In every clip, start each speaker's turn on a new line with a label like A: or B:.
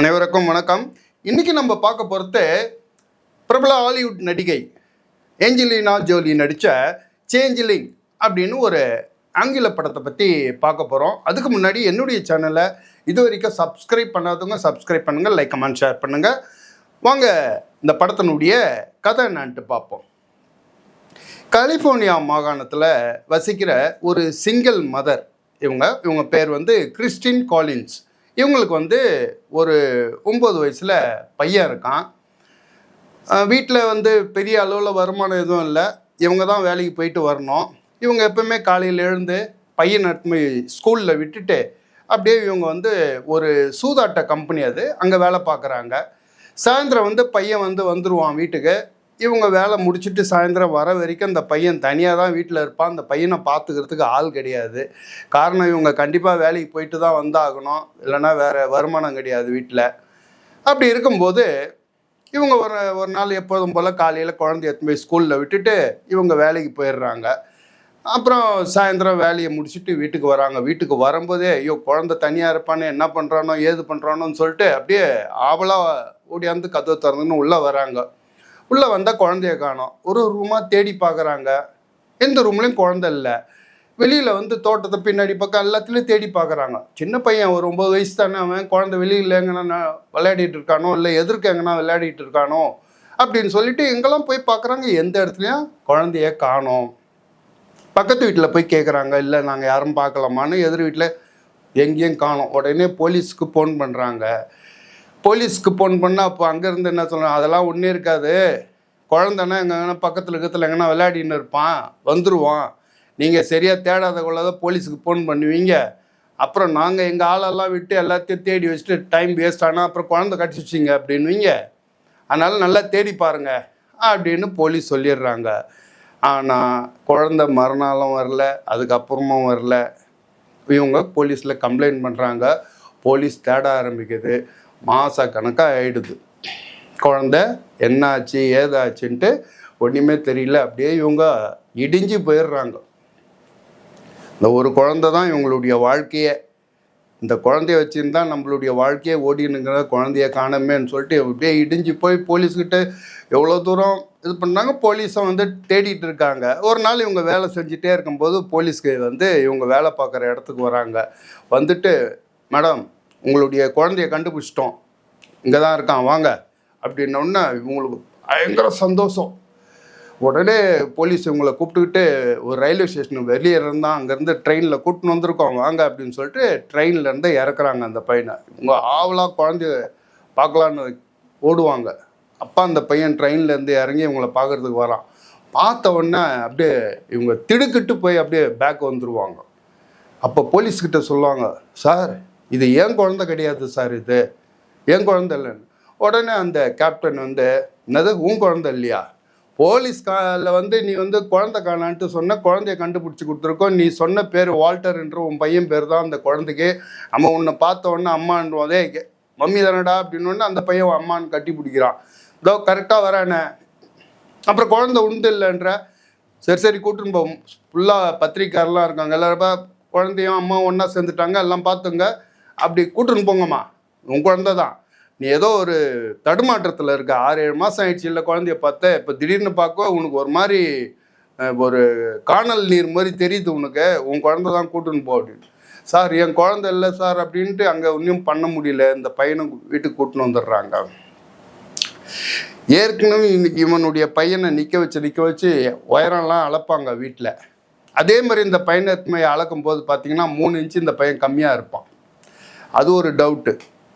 A: அனைவருக்கும் வணக்கம். இன்னைக்கு நம்ம பார்க்க போகிறது பிரபல ஹாலிவுட் நடிகை ஏஞ்சலினா ஜோலி நடித்த சேஞ்சிலிங் அப்படின்னு ஒரு ஆங்கில படத்தை பற்றி பார்க்க போகிறோம். அதுக்கு முன்னாடி என்னுடைய சேனலை இது வரைக்கும் சப்ஸ்கிரைப் பண்ணாதவங்க சப்ஸ்கிரைப் பண்ணுங்கள், லைக் கமெண்ட் ஷேர் பண்ணுங்கள். வாங்க இந்த படத்தினுடைய கதை என்னான்ட்டு பார்ப்போம். கலிஃபோர்னியா மாகாணத்தில் வசிக்கிற ஒரு சிங்கிள் மதர். இவங்க பேர் கிறிஸ்டின் காலின்ஸ். இவங்களுக்கு ஒரு 9 வயசில் பையன் இருக்கான். வீட்டில் பெரிய அளவில் வருமானம் எதுவும் இல்லை. இவங்க தான் வேலைக்கு போயிட்டு வரணும். இவங்க எப்பவுமே காலையில் எழுந்து பையனை போய் ஸ்கூலில் விட்டுட்டு அப்படியே இவங்க ஒரு சூதாட்ட கம்பெனி அது அங்கே வேலை பார்க்குறாங்க. சாயந்தரம் பையன் வந்துடுவான் வீட்டுக்கு. இவங்க வேலை முடிச்சுட்டு சாயந்தரம் வர வரைக்கும் அந்த பையன் தனியாக தான் வீட்டில் இருப்பான். அந்த பையனை பார்த்துக்கிறதுக்கு ஆள் கிடையாது. காரணம் இவங்க கண்டிப்பாக வேலைக்கு போயிட்டு தான் வந்தாகணும், இல்லைன்னா வேறு வருமானம் கிடையாது வீட்டில். அப்படி இருக்கும்போது இவங்க ஒரு நாள் எப்போதும் போல் காலையில் குழந்தைய போய் ஸ்கூலில் விட்டுட்டு இவங்க வேலைக்கு போயிடுறாங்க. அப்புறம் சாயந்தரம் வேலையை முடிச்சுட்டு வீட்டுக்கு வராங்க. வீட்டுக்கு வரும்போதே ஐயோ குழந்தை தனியாக இருப்பானே, என்ன பண்ணுறானோ ஏது பண்ணுறானோன்னு சொல்லிட்டு அப்படியே ஆவலாக ஓடியாந்து கதவை திறந்துன்னு உள்ளே வராங்க. உள்ளே வந்தால் குழந்தைய காணோம். ஒரு ரூமாக தேடி பார்க்குறாங்க. எந்த ரூம்லேயும் குழந்தை இல்லை. வெளியில் தோட்டத்தை பின்னாடி பக்கம் எல்லாத்துலேயும் தேடி பார்க்குறாங்க. சின்ன பையன் ஒரு 9 வயசு தானே அவன். குழந்தை வெளியில் எங்கன்னா விளையாடிட்டு இருக்கானோ, இல்லை எதிர்க்க எங்கன்னா விளையாடிட்டு இருக்கானோ அப்படின்னு சொல்லிட்டு எங்கெல்லாம் போய் பார்க்குறாங்க. எந்த இடத்துலையும் குழந்தைய காணோம். பக்கத்து வீட்டில் போய் கேட்குறாங்க, இல்லை நாங்கள் யாரும் பார்க்கலாமான்னு. எதிர் வீட்டில் எங்கேயும் காணோம். உடனே போலீஸுக்கு ஃபோன் பண்ணுறாங்க. போலீஸ்க்கு ஃபோன் பண்ணால் அப்போ அங்கேருந்து என்ன சொல்கிறாங்க, அதெல்லாம் ஒன்றும் இருக்காது, குழந்தைன்னா எங்கன்னா பக்கத்தில் இருக்கிறதுல எங்கன்னா விளையாடின்னு இருப்பான், வந்துடுவான், நீங்கள் சரியாக தேடாத கொள்ளாத போலீஸுக்கு ஃபோன் பண்ணுவீங்க, அப்புறம் நாங்கள் எங்கள் ஆளெல்லாம் விட்டு எல்லாத்தையும் தேடி வச்சுட்டு டைம் வேஸ்ட் ஆனால் அப்புறம் குழந்தை கடிச்சிச்சிங்க அப்படின்வீங்க, அதனால் நல்லா தேடி பாருங்க அப்படின்னு போலீஸ் சொல்லிடுறாங்க. ஆனால் குழந்தை மறுநாளும் வரல, அதுக்கப்புறமும் வரல. இவங்க போலீஸில் கம்ப்ளைண்ட் பண்ணுறாங்க. போலீஸ் தேட ஆரம்பிக்குது. மாத கணக்காக ஆகிடுது. குழந்த என்னாச்சு ஏதாச்சுன்ட்டு ஒன்றுமே தெரியல. அப்படியே இவங்க இடிஞ்சு போயிடுறாங்க. இந்த ஒரு குழந்தை தான் இவங்களுடைய வாழ்க்கையே. இந்த குழந்தைய வச்சுருந்தா நம்மளுடைய வாழ்க்கையே ஓடினுங்கிற குழந்தைய காணமேன்னு சொல்லிட்டு அப்படியே இடிஞ்சு போய் போலீஸ்கிட்ட எவ்வளோ தூரம் இது பண்ணாங்க. போலீஸை தேடிட்டு இருக்காங்க. ஒரு நாள் இவங்க வேலை செஞ்சுட்டே இருக்கும்போது போலீஸ்க்கு இவங்க வேலை பார்க்குற இடத்துக்கு வராங்க. வந்துட்டு, மேடம் உங்களுடைய குழந்தைய கண்டுபிடிச்சிட்டோம், இங்கே தான் இருக்கான் வாங்க அப்படின்னோடனே இவங்களுக்கு பயங்கர சந்தோஷம். உடனே போலீஸ் இவங்களை கூப்பிட்டுக்கிட்டு ஒரு ரயில்வே ஸ்டேஷனுக்கு வெளியே இருந்தால் அங்கேருந்து ட்ரெயினில் கூப்பிட்டு வந்திருக்கோம் வாங்க அப்படின்னு சொல்லிட்டு ட்ரெயின்லேருந்து இறக்குறாங்க அந்த பையனை. இவங்க ஆவலாக குழந்தைய பார்க்கலான்னு ஓடுவாங்க. அப்போ அந்த பையன் ட்ரெயின்லேருந்து இறங்கி இவங்களை பார்க்குறதுக்கு வரான். பார்த்த உடனே அப்படியே இவங்க திடுக்கிட்டு போய் அப்படியே பேக் வந்துடுவாங்க. அப்போ போலீஸ்கிட்ட சொல்லுவாங்க, சார் இது ஏன் குழந்தை கிடையாது சார், இது ஏன் குழந்தை இல்லைன்னு. உடனே அந்த கேப்டன் என்னது உன் குழந்தை இல்லையா, போலீஸ் நீ குழந்தை காணான்ட்டு சொன்ன, குழந்தைய கண்டுபிடிச்சி கொடுத்துருக்கோம், நீ சொன்ன பேர் வால்டர் என்ற உன் பையன் பேர் தான் அந்த குழந்தைக்கு, நம்ம உன்னை பார்த்த உடனே அம்மான்றோம், அதே மம்மி தானடா அப்படின்னு அந்த பையன் அம்மான்னு கட்டி பிடிக்கிறான். இதோ கரெக்டாக வரானே. அப்புறம் குழந்தை உண்டு இல்லைன்ற, சரி கூட்டுன்னு போவோம், ஃபுல்லாக பத்திரிக்காரெலாம் இருக்காங்க, எல்லாரும் குழந்தையும் அம்மா ஒன்றா சேர்ந்துட்டாங்க, எல்லாம் பார்த்துங்க, அப்படி கூட்டுன்னு போங்கம்மா, உன் குழந்தை தான், நீ ஏதோ ஒரு தடுமாற்றத்தில் இருக்க, 6-7 மாதம் ஆயிடுச்சு இல்லை குழந்தைய பார்த்த, இப்போ திடீர்னு பார்க்க உனக்கு ஒரு மாதிரி ஒரு காணல் நீர் மாதிரி தெரியுது உனக்கு, உன் குழந்தை தான் கூட்டுன்னு போ அப்படின்னு. சார் என் குழந்தை இல்லை சார் அப்படின்ட்டு அங்கே ஒன்றும் பண்ண முடியல. இந்த பையனை வீட்டுக்கு கூட்டின்னு வந்துடுறாங்க. ஏற்கனவே இன்னைக்கு இவனுடைய பையனை நிற்க வச்சு உயரம்லாம் அளப்பாங்க வீட்டில். அதே மாதிரி இந்த பையனை அளக்கும் போது பார்த்தீங்கன்னா 3 இன்ச்சு இந்த பையன் கம்மியாக இருப்பான். அது ஒரு டவுட்டு.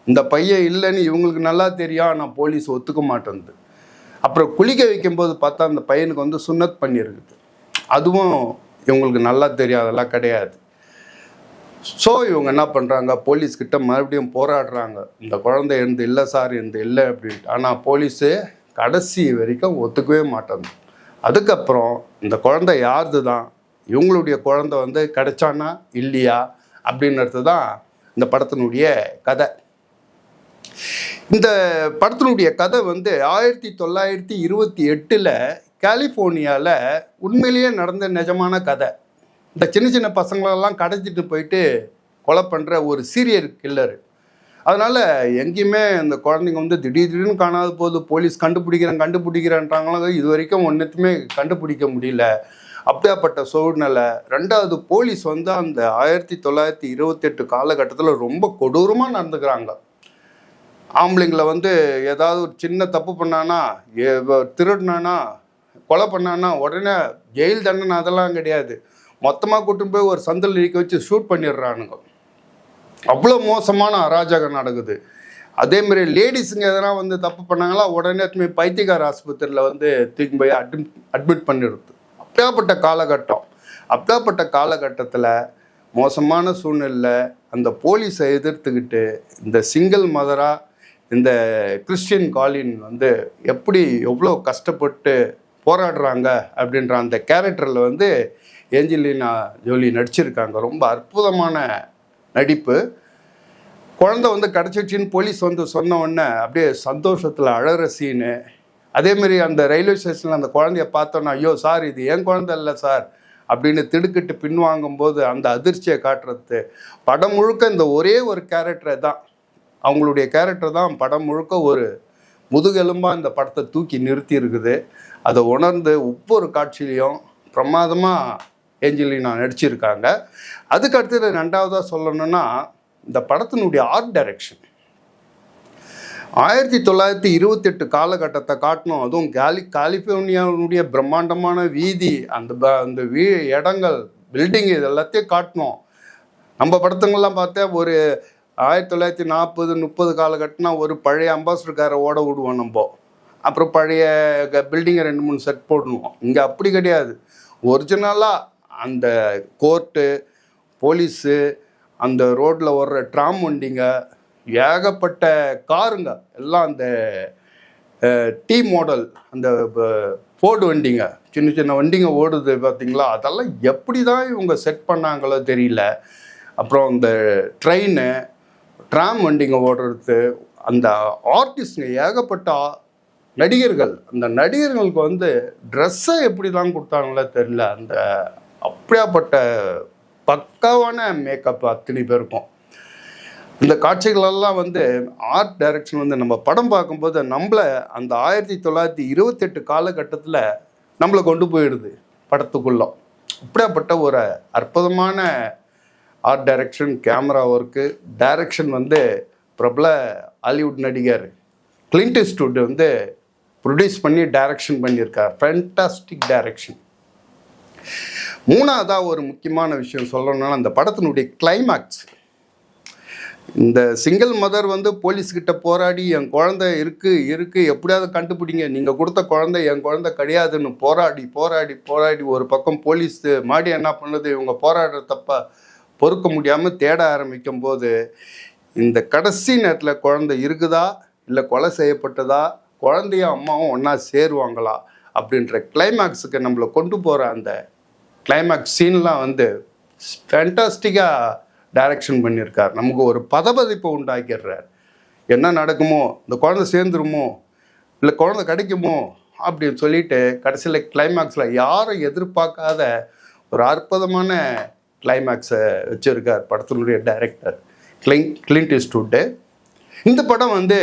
A: இந்த பையன் இல்லைன்னு இவங்களுக்கு நல்லா தெரியும், ஆனால் போலீஸ் ஒத்துக்க மாட்டேங்குது. அப்புறம் குளிக்க வைக்கும்போது பார்த்தா அந்த பையனுக்கு சுன்னத் பண்ணியிருக்குது. அதுவும் இவங்களுக்கு நல்லா தெரியும், அதெல்லாம் கிடையாது. ஸோ இவங்க என்ன பண்ணுறாங்க, போலீஸ்கிட்ட மறுபடியும் போராடுறாங்க, இந்த குழந்தை இல்லை சார் இல்லை அப்படின்ட்டு. ஆனால் போலீஸு கடைசி வரைக்கும் ஒத்துக்கவே மாட்டாங்க. அதுக்கப்புறம் இந்த குழந்தை யாருது தான், இவங்களுடைய குழந்தை கிடைச்சானா இல்லையா அப்படின்றது தான் இந்த படத்தினுடைய கதை. இந்த படத்தினுடைய கதை 1928 கலிஃபோர்னியாவில் உண்மையிலேயே நடந்த நிஜமான கதை. இந்த சின்ன சின்ன பசங்களெல்லாம் கடத்திட்டு போயிட்டு கொலை பண்ணுற ஒரு சீரியல் கில்லர். அதனால் எங்கேயுமே இந்த குழந்தைங்க வந்து திடீர்னு காணாத போது போலீஸ் கண்டுபிடிக்கிறேன்றாங்களோ இது வரைக்கும் ஒன்றுத்துமே கண்டுபிடிக்க முடியல. அப்படியாப்பட்ட சூழ்நிலை. 2வது போலீஸ் வந்து அந்த 1928 காலகட்டத்தில் ரொம்ப கொடூரமாக நடந்துக்கிறாங்க. ஆம்பளைங்களை வந்து ஏதாவது ஒரு சின்ன தப்பு பண்ணானா, திருடினானா, கொலை பண்ணானா உடனே ஜெயில் தண்டனை அதெல்லாம் கிடையாது. மொத்தமாக கூட்டிட்டு போய் ஒரு சந்தில் இழுக்க வச்சு ஷூட் பண்ணிடுறானுங்க. அவ்வளோ மோசமான அராஜகம் நடக்குது. அதேமாரி லேடிஸுங்க எதனா வந்து தப்பு பண்ணாங்களா உடனே பைத்தியக்கார ஆஸ்பத்திரியில் வந்து தூக்கி போய் அட்மிட் பண்ணிடுது. அப்படியாப்பட்ட காலகட்டத்தில் மோசமான சூழ்நிலை அந்த போலீஸை எதிர்த்துக்கிட்டு இந்த சிங்கிள் மதராக இந்த கிறிஸ்டியன் காலின் வந்து எவ்வளோ கஷ்டப்பட்டு போராடுறாங்க அப்படின்ற அந்த கேரக்டரில் வந்து ஏஞ்சலினா ஜோலி நடிச்சிருக்காங்க. ரொம்ப அற்புதமான நடிப்பு. குழந்தை வந்து கிடச்சிச்சின்னு போலீஸ் வந்து சொன்ன உடனே அப்படியே சந்தோஷத்தில் அழகிற சீனு. அதேமாரி அந்த ரயில்வே ஸ்டேஷனில் அந்த குழந்தைய பார்த்தோன்னா, ஐயோ சார் இது என் குழந்தை இல்லை சார் அப்படின்னு திடுக்கிட்டு பின்வாங்கும்போது அந்த அதிர்ச்சியை காட்டுறது. படம் முழுக்க இந்த ஒரே ஒரு கேரக்டரை தான், அவங்களுடைய கேரக்டர் தான் படம் முழுக்க ஒரு முதுகெலும்பாக இந்த படத்தை தூக்கி நிறுத்தி இருக்குது. அதை உணர்ந்து ஒவ்வொரு காட்சியிலையும் பிரமாதமாக ஏஞ்சலினா நடிச்சிருக்காங்க. அதுக்கு அடுத்தது 2வதாக சொல்லணும்னா இந்த படத்தினுடைய ஆர்ட் டைரக்ஷன். 1928 காலகட்டத்தை காட்டணும். அதுவும் கலிஃபோர்னியாவுடைய பிரம்மாண்டமான வீதி, அந்த இடங்கள், பில்டிங், இது எல்லாத்தையும் காட்டணும். நம்ம படத்துங்கள்லாம் பார்த்தா ஒரு 1940-30 காலகட்டம்னா ஒரு பழைய அம்பாசிடர் காரை ஓட விடுவோம் நம்ம. அப்புறம் பழைய பில்டிங்கை 2-3 செட் போடணும். இங்கே அப்படி கிடையாது. ஒரிஜினலாக அந்த கோர்ட்டு, போலீஸு, அந்த ரோட்டில் ஓடுற ட்ராம் வண்டிங்க, ஏகப்பட்ட காருங்க எல்லாம் அந்த டி மாடல், அந்த ஃபோர்டு வண்டிங்க, சின்ன சின்ன வண்டிங்க ஓடுது பார்த்தீங்களா, அதெல்லாம் எப்படி தான் இவங்க செட் பண்ணாங்களோ தெரியல. அப்புறம் இந்த ட்ரெயின், ட்ராம் வண்டிங்க ஓடுறது, அந்த ஆர்டிஸ்டுங்க, ஏகப்பட்ட நடிகர்கள், அந்த நடிகர்களுக்கு வந்து ட்ரெஸ்ஸை எப்படி தான் கொடுத்தாங்களோ தெரியல. அந்த அப்படியாப்பட்ட பக்காவான மேக்கப் அத்தனை பேருக்கும். இந்த காட்சிகளெல்லாம் வந்து ஆர்ட் டைரக்ஷன் வந்து நம்ம படம் பார்க்கும்போது நம்மளை அந்த 1928 காலகட்டத்தில் நம்மளை கொண்டு போயிடுது படத்துக்குள்ள. அப்படியாப்பட்ட ஒரு அற்புதமான art direction, camera work, direction வந்து பிரபல ஹாலிவுட் நடிகர் கிளின்ட் ஈஸ்ட்வுட் வந்து ப்ரொடியூஸ் பண்ணி டைரக்ஷன் பண்ணியிருக்கார். Fantastic direction. 3வதாக ஒரு முக்கியமான விஷயம் சொல்லணும்னா அந்த படத்தினுடைய கிளைமேக்ஸ். இந்த சிங்கிள் மதர் வந்து போலீஸ்கிட்ட போராடி என் குழந்தை இருக்குது எப்படியாவது கண்டுபிடிங்க, நீங்கள் கொடுத்த குழந்தை என் குழந்தை கிடையாதுன்னு போராடி ஒரு பக்கம் போலீஸ் மாடி என்ன பண்ணுது, இவங்க போராடுற தப்ப பொறுக்க முடியாமல் தேட ஆரம்பிக்கும் போது இந்த கடைசி நேரத்தில் குழந்தை இருக்குதா இல்லை கொலை செய்யப்பட்டதா, குழந்தையும் அம்மாவும் ஒன்றா சேருவாங்களா அப்படின்ற கிளைமேக்ஸுக்கு நம்மளை கொண்டு போகிற அந்த கிளைமேக்ஸ் சீன்லாம் வந்து ஃபேண்டாஸ்டிக்காக டைரக்ஷன் பண்ணியிருக்கார். நமக்கு ஒரு பதபதிப்பை உண்டாக்கிடுறார். என்ன நடக்குமோ, இந்த குழந்தை சேர்ந்துருமோ இல்லை குழந்தை கிடைக்குமோ அப்படின்னு சொல்லிட்டு கடைசியில் கிளைமேக்ஸில் யாரும் எதிர்பார்க்காத ஒரு அற்புதமான கிளைமேக்ஸை வச்சுருக்கார் படத்தினுடைய டைரக்டர் கிளின்ட் ஈஸ்ட்வுட். இந்த படம் வந்து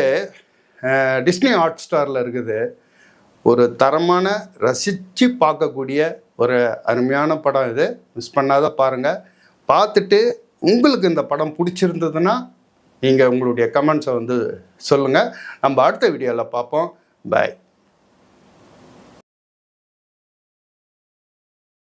A: டிஸ்னி ஹாட் ஸ்டாரில் இருக்குது. ஒரு தரமான ரசித்து பார்க்கக்கூடிய ஒரு அருமையான படம் இது. மிஸ் பண்ணாத பாருங்கள். பார்த்துட்டு உங்களுக்கு இந்த படம் பிடிச்சிருந்ததுன்னா நீங்கள் உங்களுடைய கமெண்ட்ஸை வந்து சொல்லுங்கள். நம்ம அடுத்த வீடியோவில் பார்ப்போம். பாய்.